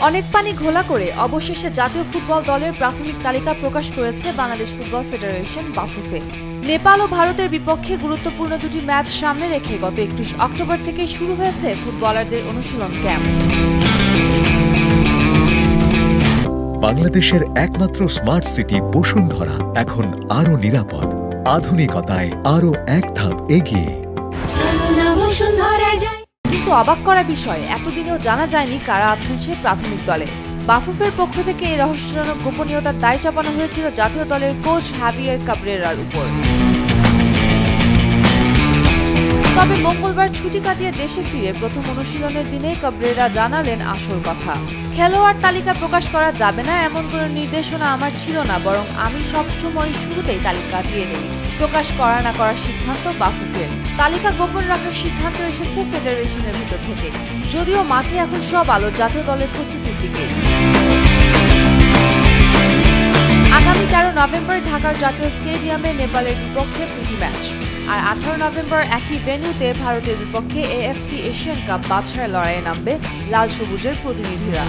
অনেক পানি ঘোলা করে অবশেষে জাতীয় ফুটবল দলের প্রাথমিক তালিকা প্রকাশ করেছে বাংলাদেশ ফুটবল ফেডারেশন বাফুফে। নেপাল ও ভারতের বিপক্ষে গুরুত্বপূর্ণ দুটি ম্যাচ সামনে রেখে গত 21 অক্টোবর থেকে শুরু হয়েছে ফুটবলারদের অনুশীলন ক্যাম্প। বাংলাদেশের একমাত্র স্মার্ট সিটি বসুন্ধরা এখন আরো নিরাপদ, আধুনিকতায় আরো এক ধাপ এগিয়ে। কিন্তু অবাক করা বিষয়, এতদিনেও জানা যায়নি কারা আছেন সে প্রাথমিক দলে। বাফুফের পক্ষ থেকে এই রহস্যজনক গোপনীয়তার দায় চাপানো হয়েছিল জাতীয় দলের কোচ হাভিয়ের কাবরেরার উপর। তবে মঙ্গলবার ছুটি কাটিয়ে দেশে ফিরে প্রথম অনুশীলনের দিনেই কাবরেরা জানালেন আসল কথা। খেলোয়াড় তালিকা প্রকাশ করা যাবে না এমন কোনো নির্দেশনা আমার ছিল না, বরং আমি সবসময় শুরুতেই তালিকা দিয়ে দিই। প্রকাশ করা না করার সিদ্ধান্ত বাফুফের। তালিকা গোপন রাখার সিদ্ধান্ত এসেছে ফেডারেশনের ভেতর থেকে, যদিও মাঝে এখন সব আলো জাতীয় দলের প্রস্তুতির দিকে। আগামী 13 নভেম্বর ঢাকার জাতীয় স্টেডিয়ামে নেপালের বিপক্ষে প্রীতি ম্যাচ, আর 18 নভেম্বর একই ভেন্যুতে ভারতের বিপক্ষে AFC এশিয়ান কাপ বাছাই লড়াইয়ে নামবে লাল সবুজের প্রতিনিধিরা।